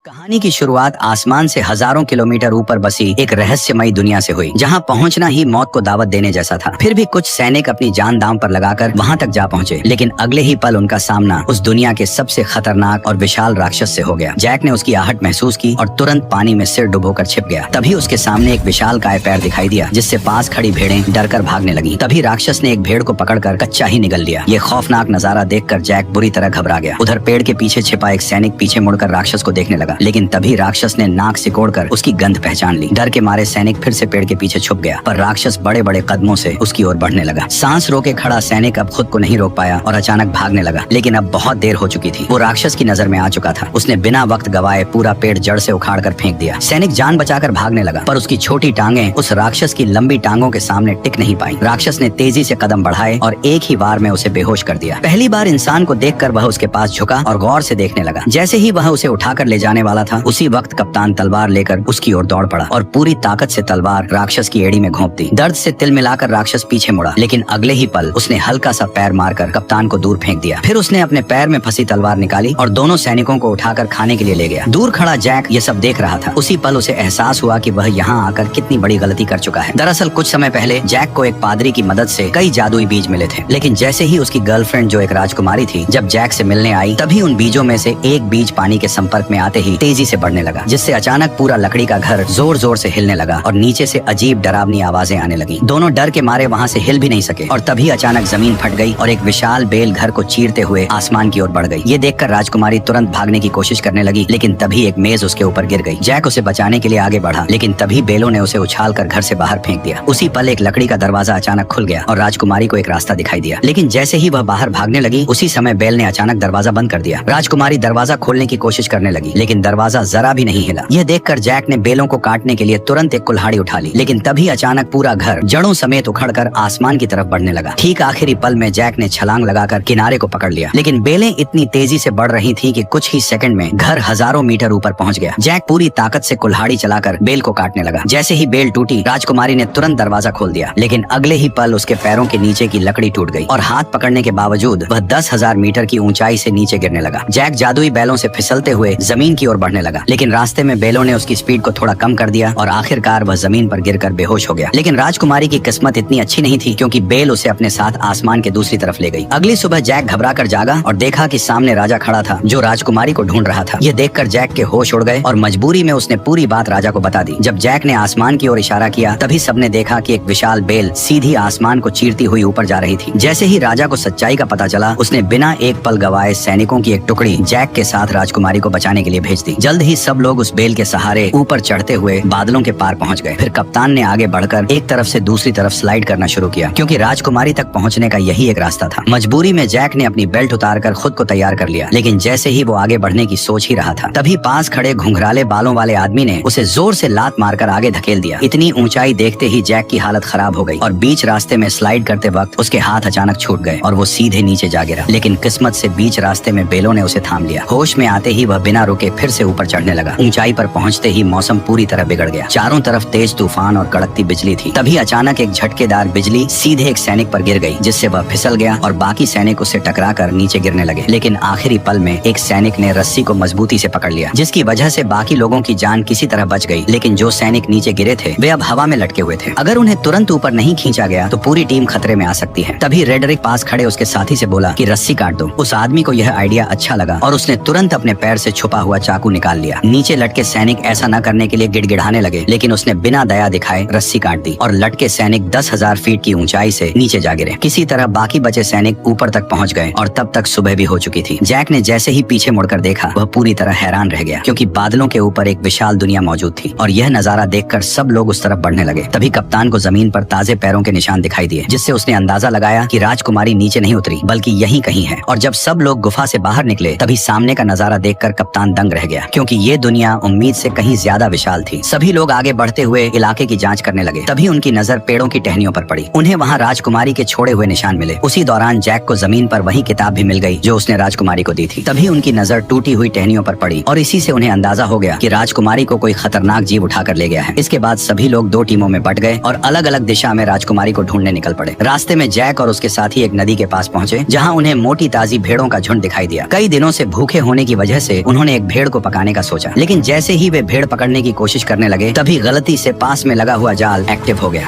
कहानी की शुरुआत आसमान से हजारों किलोमीटर ऊपर बसी एक रहस्यमयी दुनिया से हुई, जहां पहुंचना ही मौत को दावत देने जैसा था। फिर भी कुछ सैनिक अपनी जान दांव पर लगाकर वहां तक जा पहुंचे, लेकिन अगले ही पल उनका सामना उस दुनिया के सबसे खतरनाक और विशाल राक्षस से हो गया। जैक ने उसकी आहट महसूस की और तुरंत पानी में सिर डुबोकर छिप गया। तभी उसके सामने एक विशाल काय पैर दिखाई दिया, जिससे पास खड़ी भेड़ें डरकर भागने लगी। तभी राक्षस ने एक भेड़ को पकड़कर कच्चा ही निगल लिया। ये खौफनाक नजारा देखकर जैक बुरी तरह घबरा गया। उधर पेड़ के पीछे छिपा एक सैनिक पीछे मुड़कर राक्षस को देखने लगा, लेकिन तभी राक्षस ने नाक सिकोड़कर उसकी गंध पहचान ली। डर के मारे सैनिक फिर से पेड़ के पीछे छुप गया, पर राक्षस बड़े बड़े कदमों से उसकी ओर बढ़ने लगा। सांस रोके खड़ा सैनिक अब खुद को नहीं रोक पाया और अचानक भागने लगा, लेकिन अब बहुत देर हो चुकी थी। वो राक्षस की नजर में आ चुका था। उसने बिना वक्त गवाए पूरा पेड़ जड़ से उखाड़कर फेंक दिया। सैनिक जान बचाकर भागने लगा, पर उसकी छोटी टांगें उस राक्षस की लंबी टांगों के सामने टिक नहीं पाई। राक्षस ने तेजी से कदम बढ़ाए और एक ही बार में उसे बेहोश कर दिया। पहली बार इंसान को देखकर वह उसके पास झुका और गौर से देखने लगा। जैसे ही वह उसे उठाकर ले जाने वाला था, उसी वक्त कप्तान तलवार लेकर उसकी ओर दौड़ पड़ा और पूरी ताकत से तलवार राक्षस की एड़ी में घोंप दी। दर्द से तिल मिलाकर राक्षस पीछे मुड़ा, लेकिन अगले ही पल उसने हल्का सा पैर मारकर कप्तान को दूर फेंक दिया। फिर उसने अपने पैर में फंसी तलवार निकाली और दोनों सैनिकों को उठाकर खाने के लिए ले गया। दूर खड़ा जैक ये सब देख रहा था। उसी पल उसे एहसास हुआ कि वह यहाँ आकर कितनी बड़ी गलती कर चुका है। दरअसल कुछ समय पहले जैक को एक पादरी की मदद से कई जादुई बीज मिले थे, लेकिन जैसे ही उसकी गर्लफ्रेंड जो एक राजकुमारी थी जब जैक से मिलने आई, तभी उन बीजों में से एक बीज पानी के संपर्क में आते ही तेजी से बढ़ने लगा, जिससे अचानक पूरा लकड़ी का घर जोर जोर से हिलने लगा और नीचे से अजीब डरावनी आवाजें आने लगी। दोनों डर के मारे वहां से हिल भी नहीं सके और तभी अचानक जमीन फट गई और एक विशाल बेल घर को चीरते हुए आसमान की ओर बढ़ गई। ये देखकर राजकुमारी तुरंत भागने की कोशिश करने लगी, लेकिन तभी एक मेज उसके ऊपर गिर गई। जैक उसे बचाने के लिए आगे बढ़ा, लेकिन तभी बेलों ने उसे उछालकर घर से बाहर फेंक दिया। उसी पल एक लकड़ी का दरवाजा अचानक खुल गया और राजकुमारी को एक रास्ता दिखाई दिया, लेकिन जैसे ही वह बाहर भागने लगी, उसी समय बेल ने अचानक दरवाजा बंद कर दिया। राजकुमारी दरवाजा खोलने की कोशिश करने लगी, लेकिन दरवाजा जरा भी नहीं हिला। यह देखकर जैक ने बेलों को काटने के लिए तुरंत एक कुल्हाड़ी उठा ली, लेकिन तभी अचानक पूरा घर जड़ों समेत उखड़कर आसमान की तरफ बढ़ने लगा। ठीक आखिरी पल में जैक ने छलांग लगाकर किनारे को पकड़ लिया, लेकिन बेलें इतनी तेजी से बढ़ रही थीं कि कुछ ही सेकंड में घर हजारों मीटर ऊपर पहुंच गया। जैक पूरी ताकत से कुल्हाड़ी चलाकर बेल को काटने लगा। जैसे ही बेल टूटी, राजकुमारी ने तुरंत दरवाजा खोल दिया, लेकिन अगले ही पल उसके पैरों के नीचे की लकड़ी टूट गई और हाथ पकड़ने के बावजूद वह 10,000 मीटर की ऊंचाई से नीचे गिरने लगा। जैक जादुई बैलों से फिसलते हुए जमीन की ओर बढ़ने लगा, लेकिन रास्ते में बेलों ने उसकी स्पीड को थोड़ा कम कर दिया और आखिरकार वह जमीन पर गिरकर बेहोश हो गया। लेकिन राजकुमारी की किस्मत इतनी अच्छी नहीं थी, क्योंकि बेल उसे अपने साथ आसमान के दूसरी तरफ ले गई। अगली सुबह जैक घबराकर जागा और देखा कि सामने राजा खड़ा था, जो राजकुमारी को ढूंढ रहा था। यह देखकर जैक के होश उड़ गए और मजबूरी में उसने पूरी बात राजा को बता दी। जब जैक ने आसमान की ओर इशारा किया, तभी सबने देखा कि एक विशाल बेल सीधी आसमान को चीरती हुई ऊपर जा रही थी। जैसे ही राजा को सच्चाई का पता चला, उसने बिना एक पल गवाए सैनिकों की एक टुकड़ी जैक के साथ राजकुमारी को बचाने के लिए भेज दी। जल्द ही सब लोग उस बेल के सहारे ऊपर चढ़ते हुए बादलों के पार पहुंच गए। फिर कप्तान ने आगे बढ़कर एक तरफ से दूसरी तरफ स्लाइड करना शुरू किया, क्योंकि राजकुमारी तक पहुंचने का यही एक रास्ता था। मजबूरी में जैक ने अपनी बेल्ट उतारकर खुद को तैयार कर लिया, लेकिन जैसे ही वो आगे बढ़ने की सोच ही रहा था, तभी पास खड़े घुंघराले बालों वाले आदमी ने उसे जोर से लात मारकर आगे धकेल दिया। इतनी ऊंचाई देखते ही जैक की हालत खराब हो गई और बीच रास्ते में स्लाइड करते वक्त उसके हाथ अचानक छूट गए और वो सीधे नीचे जा गिरा। लेकिन किस्मत से बीच रास्ते में बेलों ने उसे थाम लिया। होश में आते ही वह बिना रुके फिर से ऊपर चढ़ने लगा। ऊंचाई पर पहुंचते ही मौसम पूरी तरह बिगड़ गया। चारों तरफ तेज तूफान और कड़कती बिजली थी। तभी अचानक एक झटकेदार बिजली सीधे एक सैनिक पर गिर गई, जिससे वह फिसल गया और बाकी सैनिक उससे टकराकर नीचे गिरने लगे। लेकिन आखिरी पल में एक सैनिक ने रस्सी को मजबूती से पकड़ लिया, जिसकी वजह से बाकी लोगों की जान किसी तरह बच गई। लेकिन जो सैनिक नीचे गिरे थे वे अब हवा में लटके हुए थे। अगर उन्हें तुरंत ऊपर नहीं खींचा गया तो पूरी टीम खतरे में आ सकती है। तभी रेडरिक पास खड़े उसके साथी से बोला कि रस्सी काट दो। उस आदमी को यह आइडिया अच्छा लगा और उसने तुरंत अपने पैर से छुपा हुआ चाकू निकाल लिया। नीचे लटके सैनिक ऐसा न करने के लिए गिड़गिड़ाने लगे, लेकिन उसने बिना दया दिखाए रस्सी काट दी और लटके सैनिक 10,000 फीट की ऊंचाई से नीचे जा गिरे। किसी तरह बाकी बचे सैनिक ऊपर तक पहुंच गए और तब तक सुबह भी हो चुकी थी। जैक ने जैसे ही पीछे मुड़कर देखा, वह पूरी तरह हैरान रह गया, क्योंकि बादलों के ऊपर एक विशाल दुनिया मौजूद थी और यह नजारा देखकर सब लोग उस तरफ बढ़ने लगे। तभी कप्तान को जमीन पर ताजे पैरों के निशान दिखाई दिए, जिससे उसने अंदाजा लगाया कि राजकुमारी नीचे नहीं उतरी बल्कि यहीं कहीं है। और जब सब लोग गुफा से बाहर निकले, तभी सामने का नजारा देखकर कप्तान दंग रह गया, क्योंकि ये दुनिया उम्मीद से कहीं ज्यादा विशाल थी। सभी लोग आगे बढ़ते हुए इलाके की जांच करने लगे। तभी उनकी नजर पेड़ों की टहनियों पर पड़ी। उन्हें वहां राजकुमारी के छोड़े हुए निशान मिले। उसी दौरान जैक को जमीन पर वही किताब भी मिल गई जो उसने राजकुमारी को दी थी। तभी उनकी नजर टूटी हुई टहनियों पर पड़ी और इसी से उन्हें अंदाजा हो गया कि राजकुमारी को कोई खतरनाक जीव उठाकर ले गया है। इसके बाद सभी लोग दो टीमों में बट गए और अलग अलग दिशा में राजकुमारी को ढूंढने निकल पड़े। रास्ते में जैक और उसके साथी एक नदी के पास पहुंचे, जहां उन्हें मोटी ताजी भेड़ों का झुंड दिखाई दिया। कई दिनों से भूखे होने की वजह से उन्होंने एक भेड़ को पकाने का सोचा, लेकिन जैसे ही वे भेड़ पकड़ने की कोशिश करने लगे तभी गलती से पास में लगा हुआ जाल एक्टिव हो गया।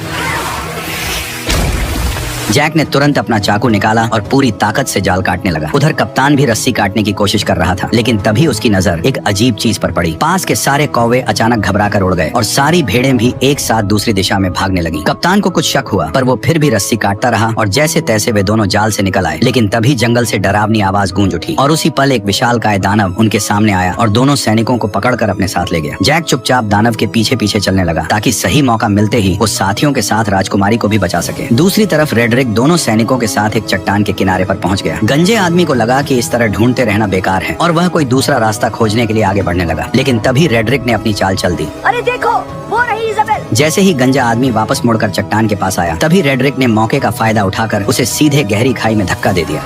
जैक ने तुरंत अपना चाकू निकाला और पूरी ताकत से जाल काटने लगा। उधर कप्तान भी रस्सी काटने की कोशिश कर रहा था, लेकिन तभी उसकी नजर एक अजीब चीज पर पड़ी। पास के सारे कौवे अचानक घबरा कर उड़ गए और सारी भेड़ें भी एक साथ दूसरी दिशा में भागने लगी। कप्तान को कुछ शक हुआ, पर वो फिर भी रस्सी काटता रहा और जैसे तैसे वे दोनों जाल से निकल आए। लेकिन तभी जंगल से डरावनी आवाज गूंज उठी और उसी पल एक विशालकाय दानव उनके सामने आया और दोनों सैनिकों को पकड़कर अपने साथ ले गया। जैक चुपचाप दानव के पीछे पीछे चलने लगा ताकि सही मौका मिलते ही वो साथियों के साथ राजकुमारी को भी बचा सके। दूसरी तरफ रेडरिक दोनों सैनिकों के साथ एक चट्टान के किनारे पर पहुंच गया। गंजे आदमी को लगा कि इस तरह ढूंढते रहना बेकार है और वह कोई दूसरा रास्ता खोजने के लिए आगे बढ़ने लगा। लेकिन तभी रेडरिक ने अपनी चाल चल दी। अरे देखो, वो रही इज़ाबेल। जैसे ही गंजा आदमी वापस मुड़कर चट्टान के पास आया, तभी रेडरिक ने मौके का फायदा उठाकर उसे सीधे गहरी खाई में धक्का दे दिया।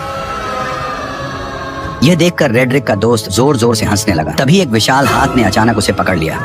यह देखकर रेडरिक का दोस्त जोर जोर से हंसने लगा। तभी एक विशाल हाथ ने अचानक उसे पकड़ लिया।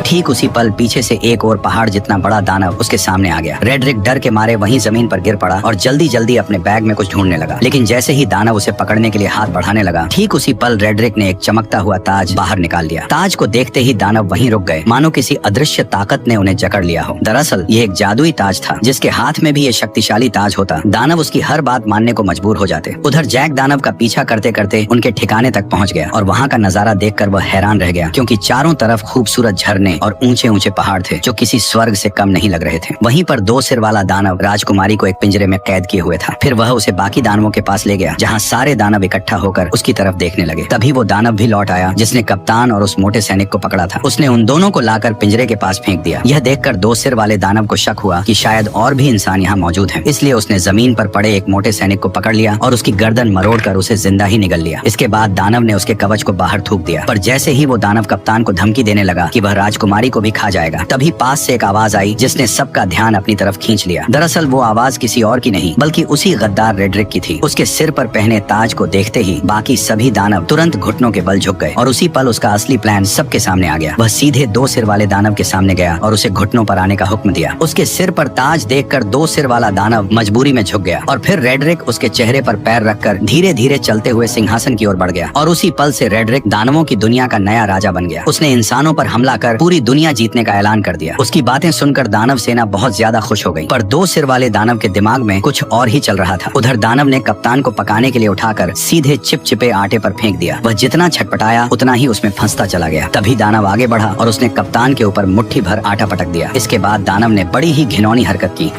ठीक उसी पल पीछे से एक और पहाड़ जितना बड़ा दानव उसके सामने आ गया। रेडरिक डर के मारे वहीं जमीन पर गिर पड़ा और जल्दी जल्दी अपने बैग में कुछ ढूंढने लगा। लेकिन जैसे ही दानव उसे पकड़ने के लिए हाथ बढ़ाने लगा, ठीक उसी पल रेडरिक ने एक चमकता हुआ ताज बाहर निकाल लिया। ताज को देखते ही दानव वहीं रुक गए, मानो किसी अदृश्य ताकत ने उन्हें जकड़ लिया हो। दरअसल ये एक जादुई ताज था, जिसके हाथ में भी ये शक्तिशाली ताज होता, दानव उसकी हर बात मानने को मजबूर हो जाते। उधर जैक दानव का पीछा करते करते उनके ठिकाने तक पहुँच गया और वहाँ का नजारा देखकर वह हैरान रह गया, क्योंकि चारों तरफ खूबसूरत झरने और ऊंचे ऊंचे पहाड़ थे जो किसी स्वर्ग से कम नहीं लग रहे थे। वहीं पर दो सिर वाला दानव राजकुमारी को एक पिंजरे में कैद किए हुए था। फिर वह उसे बाकी दानवों के पास ले गया, जहाँ सारे दानव इकट्ठा होकर उसकी तरफ देखने लगे। तभी वो दानव भी लौट आया जिसने कप्तान और उस मोटे सैनिक को पकड़ा था। उसने उन दोनों को लाकर पिंजरे के पास फेंक दिया। यह देखकर दो सिर वाले दानव को शक हुआ कि शायद और भी इंसान यहाँ मौजूद हैं। इसलिए उसने जमीन पर पड़े एक मोटे सैनिक को पकड़ लिया और उसकी गर्दन मरोड़कर उसे जिंदा ही निगल लिया। इसके बाद दानव ने उसके कवच को बाहर थूक दिया, पर जैसे ही वो दानव कप्तान को धमकी देने लगा कि वह राजकुमारी को भी खा जाएगा, तभी पास से एक आवाज आई जिसने सबका ध्यान अपनी तरफ खींच लिया। दरअसल वो आवाज किसी और की नहीं बल्कि उसी गद्दार रेडरिक की थी। उसके सिर पर पहने ताज को देखते ही बाकी सभी दानव तुरंत घुटनों के बल झुक गए और उसी पल उसका असली प्लान सबके सामने आ गया। वह सीधे दो सिर वाले दानव के सामने गया और उसे घुटनों पर आने का हुक्म दिया। उसके सिर पर ताज देखकर दो सिर वाला दानव मजबूरी में झुक गया और फिर रेडरिक उसके चेहरे पर पैर रखकर धीरे धीरे चलते हुए सिंहासन की ओर बढ़ गया और उसी पल से रेडरिक दानवों की दुनिया का नया राजा बन गया। उसने इंसानों पर हमला कर पूरी दुनिया जीतने का ऐलान कर दिया। उसकी बातें सुनकर दानव सेना बहुत ज्यादा खुश हो गई, पर दो सिर वाले दानव के दिमाग में कुछ और ही चल रहा था। उधर दानव ने कप्तान को पकाने के लिए उठाकर सीधे चिपचिपे आटे पर फेंक दिया। वह जितना छटपटाया उतना ही उसमें फंसता चला गया। तभी दानव आगे बढ़ा और उसने कप्तान के ऊपर मुट्ठी भर आटा पटक दिया। इसके बाद दानव ने बड़ी ही घिनौनी हरकत की।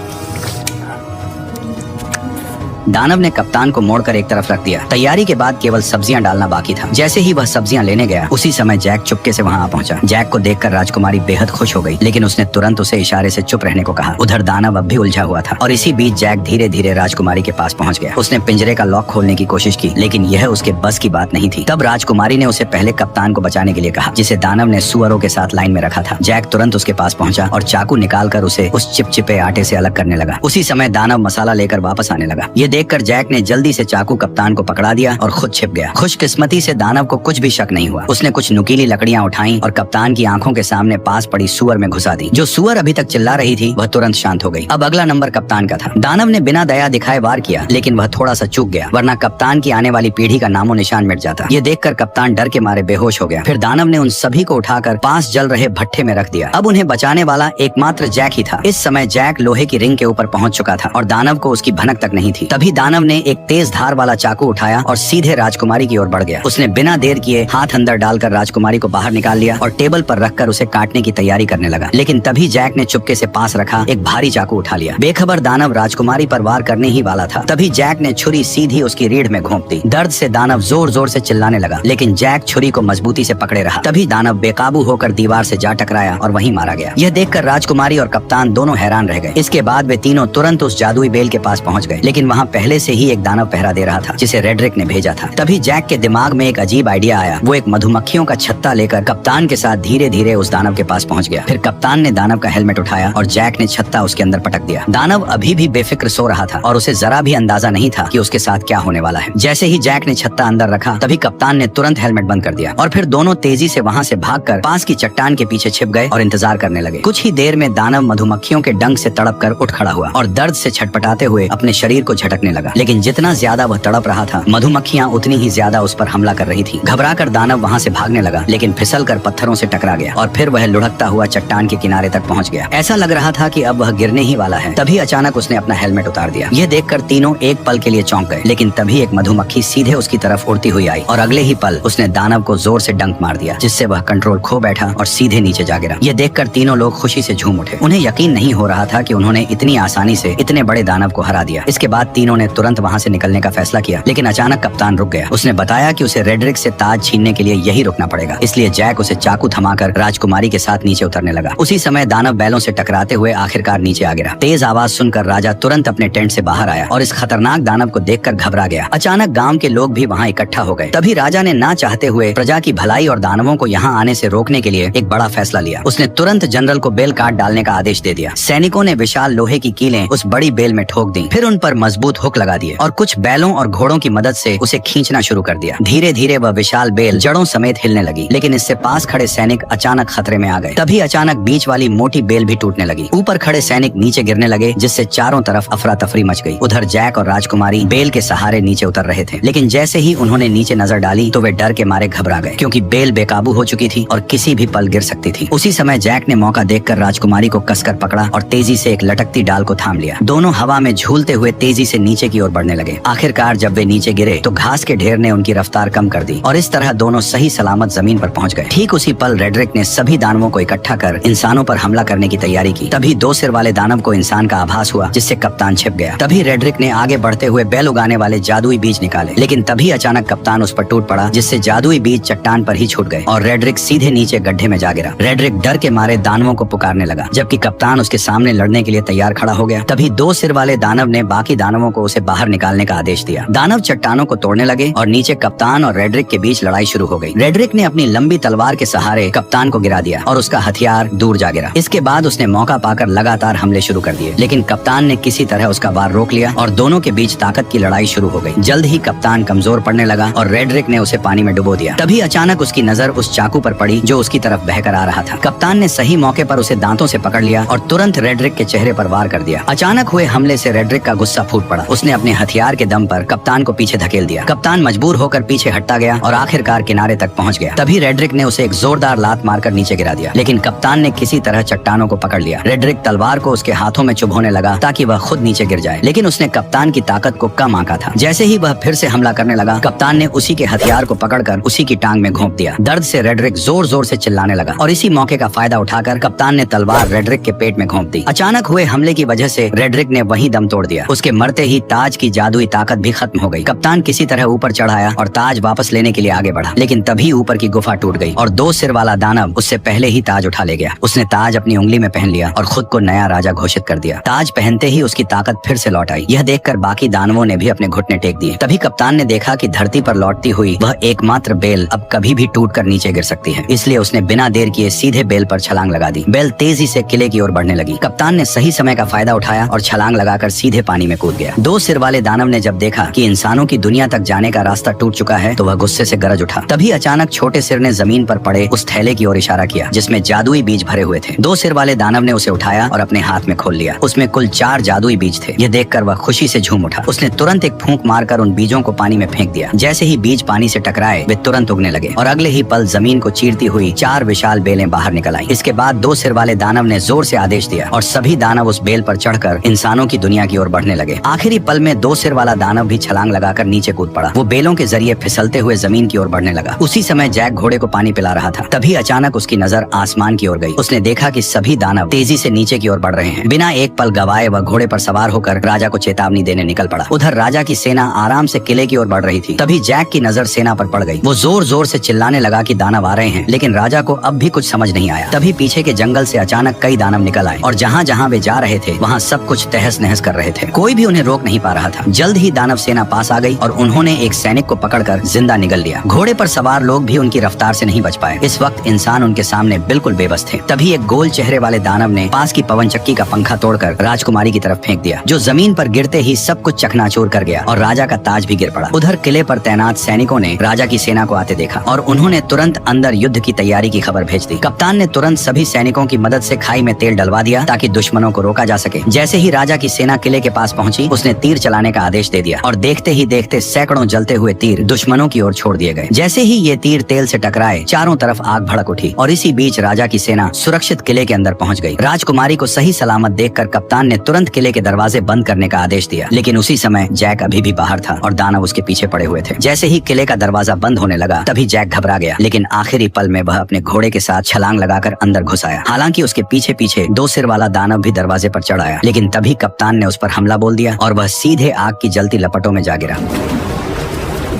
दानव ने कप्तान को मोड़कर एक तरफ रख दिया। तैयारी के बाद केवल सब्जियां डालना बाकी था। जैसे ही वह सब्जियां लेने गया, उसी समय जैक चुपके से वहां आ पहुंचा। जैक को देखकर राजकुमारी बेहद खुश हो गई, लेकिन उसने तुरंत उसे इशारे से चुप रहने को कहा। उधर दानव अब भी उलझा हुआ था और इसी बीच जैक धीरे धीरे राजकुमारी के पास पहुंच गया। उसने पिंजरे का लॉक खोलने की कोशिश की, लेकिन यह उसके बस की बात नहीं थी। तब राजकुमारी ने उसे पहले कप्तान को बचाने के लिए कहा, जिसे दानव ने सुअरों के साथ लाइन में रखा था। जैक तुरंत उसके पास पहुंचा और चाकू निकालकर उसे उस चिपचिपे आटे से अलग करने लगा। उसी समय दानव मसाला लेकर वापस आने लगा। ये देखकर जैक ने जल्दी से चाकू कप्तान को पकड़ा दिया और खुद छिप गया। खुशकिस्मती से दानव को कुछ भी शक नहीं हुआ। उसने कुछ नुकीली लकड़ियां उठाई और कप्तान की आंखों के सामने पास पड़ी सुअर में घुसा दी। जो सुअर अभी तक चिल्ला रही थी वह तुरंत शांत हो गई। अब अगला नंबर कप्तान का था। दानव ने बिना दया दिखाए वार किया, लेकिन वह थोड़ा सा चूक गया, वरना कप्तान की आने वाली पीढ़ी का नामो निशान मिट जाता। ये देखकर कप्तान डर के मारे बेहोश हो गया। फिर दानव ने उन सभी को उठाकर पास जल रहे भट्ठे में रख दिया। अब उन्हें बचाने वाला एकमात्र जैक ही था। इस समय जैक लोहे की रिंग के ऊपर पहुंच चुका था और दानव को उसकी भनक तक नहीं थी। तभी दानव ने एक तेज धार वाला चाकू उठाया और सीधे राजकुमारी की ओर बढ़ गया। उसने बिना देर किए हाथ अंदर डालकर राजकुमारी को बाहर निकाल लिया और टेबल पर रखकर उसे काटने की तैयारी करने लगा। लेकिन तभी जैक ने चुपके से पास रखा एक भारी चाकू उठा लिया। बेखबर दानव राजकुमारी पर वार करने ही वाला था। तभी जैक ने छुरी सीधी उसकी रीढ़ में घोंप दी। दर्द से दानव जोर जोर से चिल्लाने लगा, लेकिन जैक छुरी को मजबूती से पकड़े रहा। तभी दानव बेकाबू होकर दीवार से जा टकराया और वहीं मारा गया। यह देखकर राजकुमारी और कप्तान दोनों हैरान रह गए। इसके बाद वे तीनों तुरंत उस जादुई बेल के पास पहुंच गए, लेकिन वहाँ पहले से ही एक दानव पहरा दे रहा था जिसे रेडरिक ने भेजा था। तभी जैक के दिमाग में एक अजीब आइडिया आया। वो एक मधुमक्खियों का छत्ता लेकर कप्तान के साथ धीरे धीरे उस दानव के पास पहुंच गया। फिर कप्तान ने दानव का हेलमेट उठाया और जैक ने छत्ता उसके अंदर पटक दिया। दानव अभी भी बेफिक्र सो रहा था और उसे जरा भी अंदाजा नहीं था कि उसके साथ क्या होने वाला है। जैसे ही जैक ने छत्ता अंदर रखा, तभी कप्तान ने तुरंत हेलमेट बंद कर दिया और फिर दोनों तेजी से वहाँ से भागकर पास की चट्टान के पीछे छिप गए और इंतजार करने लगे। कुछ ही देर में दानव मधुमक्खियों के डंक से तड़प कर उठ खड़ा हुआ और दर्द से छटपटाते हुए अपने शरीर को झटकने तड़पने लगा, लेकिन जितना ज्यादा वह तड़प रहा था, मधुमक्खियां उतनी ही ज्यादा उस पर हमला कर रही थी। घबराकर दानव वहां से भागने लगा, लेकिन फिसलकर पत्थरों से टकरा गया और फिर वह लुढ़कता हुआ चट्टान के किनारे तक पहुंच गया। ऐसा लग रहा था कि अब वह गिरने ही वाला है। तभी अचानक उसने अपना हेलमेट उतार दिया। यह देखकर तीनों एक पल के लिए चौंक गए, लेकिन तभी एक मधुमक्खी सीधे उसकी तरफ उड़ती हुई आई और अगले ही पल उसने दानव को जोर से डंक मार दिया, जिससे वह कंट्रोल खो बैठा और सीधे नीचे जा गिरा। यह देखकर तीनों लोग खुशी से झूम उठे। उन्हें यकीन नहीं हो रहा था कि उन्होंने इतनी आसानी से इतने बड़े दानव को हरा दिया। इसके बाद तीनों ने तुरंत वहां से निकलने का फैसला किया, लेकिन अचानक कप्तान रुक गया। उसने बताया कि उसे रेड्रिक से ताज छीनने के लिए यही रुकना पड़ेगा, इसलिए जैक उसे चाकू थमाकर राजकुमारी के साथ नीचे उतरने लगा। उसी समय दानव बैलों से टकराते हुए आखिरकार नीचे आ गिरा। तेज आवाज सुनकर राजा तुरंत अपने टेंट से बाहर आया और इस खतरनाक दानव को देखकर घबरा गया। अचानक गांव के लोग भी वहां इकट्ठा हो गए। तभी राजा ने ना चाहते हुए प्रजा की भलाई और दानवों को यहाँ आने से रोकने के लिए एक बड़ा फैसला लिया। उसने तुरंत जनरल को बेल काट डालने का आदेश दे दिया। सैनिकों ने विशाल लोहे की कीलें उस बड़ी बेल में ठोक दी, फिर उन पर मजबूत हुक लगा दिए और कुछ बैलों और घोड़ों की मदद से उसे खींचना शुरू कर दिया। धीरे धीरे वह विशाल बेल जड़ों समेत हिलने लगी, लेकिन इससे पास खड़े सैनिक अचानक खतरे में आ गए। तभी अचानक बीच वाली मोटी बेल भी टूटने लगी। ऊपर खड़े सैनिक नीचे गिरने लगे, जिससे चारों तरफ अफरा तफरी मच गई। उधर जैक और राजकुमारी बेल के सहारे नीचे उतर रहे थे, लेकिन जैसे ही उन्होंने नीचे नजर डाली तो वे डर के मारे घबरा गए, क्योंकि बेल बेकाबू हो चुकी थी और किसी भी पल गिर सकती थी। उसी समय जैक ने मौका देखकर राजकुमारी को कसकर पकड़ा और तेजी से एक लटकती डाल को थाम लिया। दोनों हवा में झूलते हुए तेजी से नीचे की ओर बढ़ने लगे। आखिरकार जब वे नीचे गिरे तो घास के ढेर ने उनकी रफ्तार कम कर दी और इस तरह दोनों सही सलामत जमीन पर पहुंच गए। ठीक उसी पल रेड्रिक ने सभी दानवों को इकट्ठा कर इंसानों पर हमला करने की तैयारी की। तभी दो सिर वाले दानव को इंसान का आभास हुआ, जिससे कप्तान छिप गया। तभी रेड्रिक ने आगे बढ़ते हुए बैल उगाने वाले जादुई बीज निकाले, लेकिन तभी अचानक कप्तान उस पर टूट पड़ा, जिससे जादुई बीज चट्टान पर ही छूट गए और रेड्रिक सीधे नीचे गड्ढे में जा गिरा। रेड्रिक डर के मारे दानवों को पुकारने लगा, जबकि कप्तान उसके सामने लड़ने के लिए तैयार खड़ा हो गया। तभी दो सिर वाले दानव ने बाकी दानवों को उसे बाहर निकालने का आदेश दिया। दानव चट्टानों को तोड़ने लगे और नीचे कप्तान और रेड्रिक के बीच लड़ाई शुरू हो गई। रेड्रिक ने अपनी लंबी तलवार के सहारे कप्तान को गिरा दिया और उसका हथियार दूर जा गिरा। इसके बाद उसने मौका पाकर लगातार हमले शुरू कर दिए, लेकिन कप्तान ने किसी तरह उसका वार रोक लिया और दोनों के बीच ताकत की लड़ाई शुरू हो गई। जल्द ही कप्तान कमजोर पड़ने लगा और रेड्रिक ने उसे पानी में डुबो दिया। तभी अचानक उसकी नजर उस चाकू पर पड़ी जो उसकी तरफ बहकर आ रहा था। कप्तान ने सही मौके पर उसे दांतों से पकड़ लिया और तुरंत रेड्रिक के चेहरे पर वार कर दिया। अचानक हुए हमले से रेड्रिक का गुस्सा फूट पड़ा। उसने अपने हथियार के दम पर कप्तान को पीछे धकेल दिया। कप्तान मजबूर होकर पीछे हटता गया और आखिरकार किनारे तक पहुंच गया। तभी रेड्रिक ने उसे एक जोरदार लात मारकर नीचे गिरा दिया, लेकिन कप्तान ने किसी तरह चट्टानों को पकड़ लिया। रेड्रिक तलवार को उसके हाथों में चुभोने लगा ताकि वह खुद नीचे गिर जाए, लेकिन उसने कप्तान की ताकत को कम आंका था। जैसे ही वह फिर से हमला करने लगा, कप्तान ने उसी के हथियार को पकड़कर उसी की टांग में घोंप दिया। दर्द से रेड्रिक जोर जोर से चिल्लाने लगा और इसी मौके का फायदा उठाकर कप्तान ने तलवार रेड्रिक के पेट में घोंप दी। अचानक हुए हमले की वजह से रेड्रिक ने वहीं दम तोड़ दिया। उसके मरते ही ताज की जादुई ताकत भी खत्म हो गई। कप्तान किसी तरह ऊपर चढ़ आया और ताज वापस लेने के लिए आगे बढ़ा, लेकिन तभी ऊपर की गुफा टूट गई और दो सिर वाला दानव उससे पहले ही ताज उठा ले गया। उसने ताज अपनी उंगली में पहन लिया और खुद को नया राजा घोषित कर दिया। ताज पहनते ही उसकी ताकत फिर से लौट आई। यह देखकर बाकी दानवों ने भी अपने घुटने टेक दिए। तभी कप्तान ने देखा कि धरती पर लौटती हुई वह एकमात्र बेल अब कभी भी टूटकर नीचे गिर सकती है, इसलिए उसने बिना देर किए सीधे बेल पर छलांग लगा दी। बेल तेजी से किले की ओर बढ़ने लगी। कप्तान ने सही समय का फायदा उठाया और छलांग लगाकर सीधे पानी में कूद गया। दो सिर वाले दानव ने जब देखा कि इंसानों की दुनिया तक जाने का रास्ता टूट चुका है तो वह गुस्से से गरज उठा। तभी अचानक छोटे सिर ने जमीन पर पड़े उस थैले की ओर इशारा किया जिसमें जादुई बीज भरे हुए थे। दो सिर वाले दानव ने उसे उठाया और अपने हाथ में खोल लिया। उसमें कुल 4 जादुई बीज थे। यह देखकर वह खुशी से झूम उठा। उसने तुरंत एक फूंक मारकर उन बीजों को पानी में फेंक दिया। जैसे ही बीज पानी से टकराए वे तुरंत उगने लगे और अगले ही पल जमीन को चीरती हुई 4 विशाल बेलें बाहर निकल आई। इसके बाद दो सिर वाले दानव ने जोर से आदेश दिया और सभी दानव उस बेल पर चढ़कर इंसानों की दुनिया की ओर बढ़ने लगे। आखिरी पल में दो सिर वाला दानव भी छलांग लगाकर नीचे कूद पड़ा। वो बेलों के जरिए फिसलते हुए जमीन की ओर बढ़ने लगा। उसी समय जैक घोड़े को पानी पिला रहा था। तभी अचानक उसकी नजर आसमान की ओर गई। उसने देखा कि सभी दानव तेजी से नीचे की ओर बढ़ रहे हैं। बिना एक पल गवाए वह घोड़े पर सवार होकर राजा को चेतावनी देने निकल पड़ा। उधर राजा की सेना आराम से किले की ओर बढ़ रही थी। तभी जैक की नजर सेना पर पड़ गई। वो जोर जोर से चिल्लाने लगा कि दानव आ रहे हैं, लेकिन राजा को अब भी कुछ समझ नहीं आया। तभी पीछे के जंगल से अचानक कई दानव निकल आए और जहाँ जहाँ वे जा रहे थे वहाँ सब कुछ तहस नहस कर रहे थे। कोई भी उन्हें रोक नहीं पा रहा था। जल्द ही दानव सेना पास आ गई और उन्होंने एक सैनिक को पकड़कर जिंदा निगल लिया। घोड़े पर सवार लोग भी उनकी रफ्तार से नहीं बच पाए। इस वक्त इंसान उनके सामने बिल्कुल बेबस थे। तभी एक गोल चेहरे वाले दानव ने पास की पवन चक्की का पंखा तोड़कर राजकुमारी की तरफ फेंक दिया, जो जमीन पर गिरते ही सब कुछ चकनाचूर कर गया और राजा का ताज भी गिर पड़ा। उधर किले पर तैनात सैनिकों ने राजा की सेना को आते देखा और उन्होंने तुरंत अंदर युद्ध की तैयारी की खबर भेज दी। कप्तान ने तुरंत सभी सैनिकों की मदद से खाई में तेल डलवा दिया ताकि दुश्मनों को रोका जा सके। जैसे ही राजा की सेना किले के पास पहुंची, उसने तीर चलाने का आदेश दे दिया और देखते ही देखते सैकड़ों जलते हुए तीर दुश्मनों की ओर छोड़ दिए गए। जैसे ही ये तीर तेल से टकराए, चारों तरफ आग भड़क उठी और इसी बीच राजा की सेना सुरक्षित किले के अंदर पहुंच गई। राजकुमारी को सही सलामत देखकर कप्तान ने तुरंत किले के दरवाजे बंद करने का आदेश दिया, लेकिन उसी समय जैक अभी भी बाहर था और दानव उसके पीछे पड़े हुए थे। जैसे ही किले का दरवाजा बंद होने लगा, तभी जैक घबरा गया, लेकिन आखिरी पल में वह अपने घोड़े के साथ छलांग लगाकर अंदर घुस आया। हालांकि उसके पीछे पीछे 2 सिर वाला दानव भी दरवाजे पर चढ़ आया, लेकिन तभी कप्तान ने उस पर हमला बोल दिया और वह सीधे आग की जलती लपटों में जा गिरा।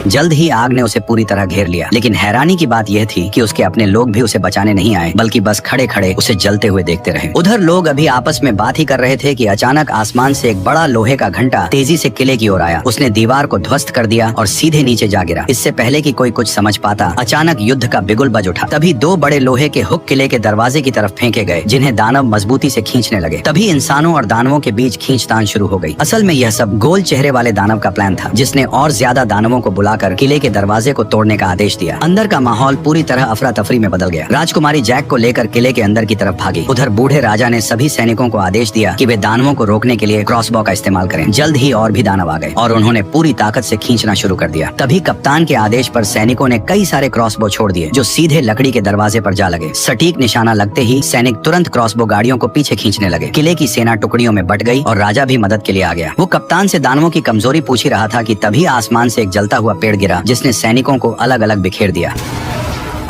जल्द ही आग ने उसे पूरी तरह घेर लिया, लेकिन हैरानी की बात यह थी कि उसके अपने लोग भी उसे बचाने नहीं आए, बल्कि बस खड़े खड़े उसे जलते हुए देखते रहे। उधर लोग अभी आपस में बात ही कर रहे थे कि अचानक आसमान से एक बड़ा लोहे का घंटा तेजी से किले की ओर आया। उसने दीवार को ध्वस्त कर दिया और सीधे नीचे जा गिरा। इससे पहले कि कोई कुछ समझ पाता, अचानक युद्ध का बिगुल बज उठा। तभी 2 बड़े लोहे के हुक किले के दरवाजे की तरफ फेंके गए, जिन्हें दानव मजबूती से खींचने लगे। तभी इंसानों और दानवों के बीच खींचतान शुरू हो गई। असल में यह सब गोल चेहरे वाले दानव का प्लान था, जिसने और ज्यादा दानवों को बुलाकर किले के दरवाजे को तोड़ने का आदेश दिया। अंदर का माहौल पूरी तरह अफरा तफरी में बदल गया। राजकुमारी जैक को लेकर किले के अंदर की तरफ भागी। उधर बूढ़े राजा ने सभी सैनिकों को आदेश दिया कि वे दानवों को रोकने के लिए क्रॉसबॉ का इस्तेमाल करें। जल्द ही और भी दानव आ गए और उन्होंने पूरी ताकत से खींचना शुरू कर दिया। तभी कप्तान के आदेश पर सैनिकों ने कई सारे क्रॉसबॉ छोड़ दिए, जो सीधे लकड़ी के दरवाजे पर जा लगे। सटीक निशाना लगते ही सैनिक तुरंत क्रॉसबॉ गाड़ियों को पीछे खींचने लगे। किले की सेना टुकड़ियों में बट गई और राजा भी मदद के लिए आ गया। वो कप्तान से दानवों की कमजोरी पूछ ही रहा था कि तभी आसमान से एक जलता हुआ पेड़ गिरा, जिसने सैनिकों को अलग अलग बिखेर दिया।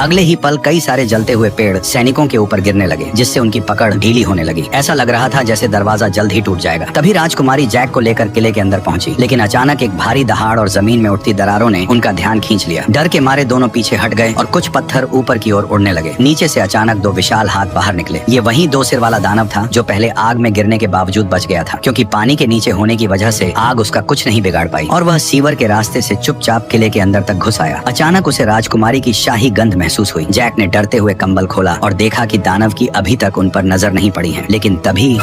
अगले ही पल कई सारे जलते हुए पेड़ सैनिकों के ऊपर गिरने लगे, जिससे उनकी पकड़ ढीली होने लगी। ऐसा लग रहा था जैसे दरवाजा जल्द ही टूट जाएगा। तभी राजकुमारी जैक को लेकर किले के अंदर पहुंची, लेकिन अचानक एक भारी दहाड़ और जमीन में उठती दरारों ने उनका ध्यान खींच लिया। डर के मारे दोनों पीछे हट गए और कुछ पत्थर ऊपर की ओर उड़ने लगे। नीचे से अचानक 2 विशाल हाथ बाहर निकले। ये वही 2 सिर वाला दानव था जो पहले आग में गिरने के बावजूद बच गया था, क्योंकि पानी के नीचे होने की वजह से आग उसका कुछ नहीं बिगाड़ पाई और वह सीवर के रास्ते से चुपचाप किले के अंदर तक घुस आया। अचानक उसे राजकुमारी की शाही गंध महसूस हुई। जैक ने डरते हुए कंबल खोला और देखा कि दानव की अभी तक उन पर नजर नहीं पड़ी है, लेकिन तभी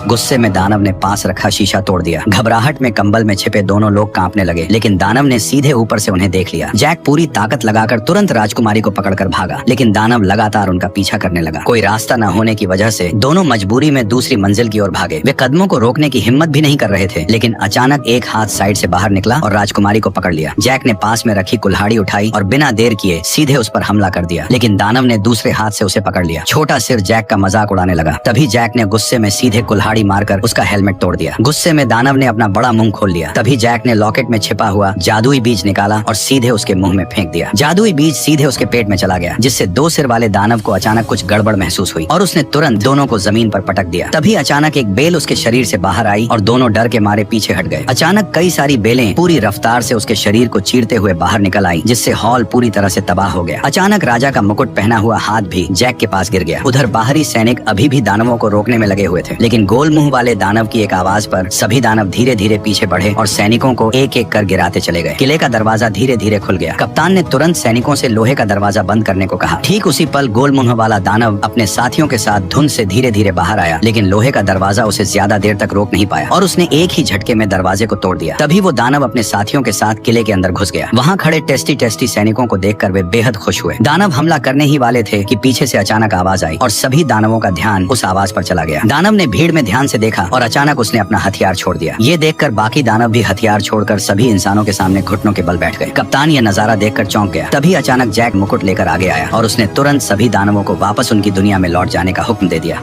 गुस्से में दानव ने पास रखा शीशा तोड़ दिया। घबराहट में कंबल में छिपे दोनों लोग कांपने लगे, लेकिन दानव ने सीधे ऊपर से उन्हें देख लिया। जैक पूरी ताकत लगाकर तुरंत राजकुमारी को पकड़कर भागा, लेकिन दानव लगातार उनका पीछा करने लगा। कोई रास्ता न होने की वजह से दोनों मजबूरी में दूसरी मंजिल की ओर भागे। वे कदमों को रोकने की हिम्मत भी नहीं कर रहे थे, लेकिन अचानक एक हाथ साइड से बाहर निकला और राजकुमारी को पकड़ लिया। जैक ने पास में रखी कुल्हाड़ी उठाई और बिना देर किए सीधे उस पर हमला कर दिया, लेकिन दानव ने दूसरे हाथ से उसे पकड़ लिया। छोटा सिर जैक का मजाक उड़ाने लगा। तभी जैक ने गुस्से में सीधे कुल्हाड़ी मारकर उसका हेलमेट तोड़ दिया। गुस्से में दानव ने अपना बड़ा मुंह खोल लिया। तभी जैक ने लॉकेट में छिपा हुआ जादुई बीज निकाला और सीधे उसके मुंह में फेंक दिया। जादुई बीज सीधे उसके पेट में चला गया, जिससे 2 सिर वाले दानव को अचानक कुछ गड़बड़ महसूस हुई और उसने तुरंत दोनों को जमीन पर पटक दिया। तभी अचानक एक बेल उसके शरीर से बाहर आई और दोनों डर के मारे पीछे हट गए। अचानक कई सारी बेलें पूरी रफ्तार से उसके शरीर को चीरते हुए बाहर निकल आई, जिससे हॉल पूरी तरह से तबाह हो गया। अचानक राजा का मुकुट पहना हुआ हाथ भी जैक के पास गिर गया। उधर बाहरी सैनिक अभी भी दानवों को रोकने में लगे हुए थे, लेकिन गोल मुंह वाले दानव की एक आवाज पर सभी दानव धीरे धीरे पीछे बढ़े और सैनिकों को एक एक कर गिराते चले गए। किले का दरवाजा धीरे धीरे खुल गया। कप्तान ने तुरंत सैनिकों से लोहे का दरवाजा बंद करने को कहा। ठीक उसी पल गोल मुंह वाला दानव अपने साथियों के साथ धुंध से धीरे धीरे बाहर आया, लेकिन लोहे का दरवाजा उसे ज्यादा देर तक रोक नहीं पाया और उसने एक ही झटके में दरवाजे को तोड़ दिया। तभी वो दानव अपने साथियों के साथ किले के अंदर घुस गया। वहाँ खड़े टेस्टी टेस्टी सैनिकों को देखकर वे बेहद खुश हुए। दानव हमला करने ही वाले थे कि पीछे से अचानक आवाज आई और सभी दानवों का ध्यान उस आवाज पर चला गया। दानव ने भीड़ में ध्यान से देखा और अचानक उसने अपना हथियार छोड़ दिया। ये देखकर बाकी दानव भी हथियार छोड़कर सभी इंसानों के सामने घुटनों के बल बैठ गए। कप्तान यह नजारा देखकर चौंक गया। तभी अचानक जैक मुकुट लेकर आगे आया और उसने तुरंत सभी दानवों को वापस उनकी दुनिया में लौट जाने का हुक्म दे दिया।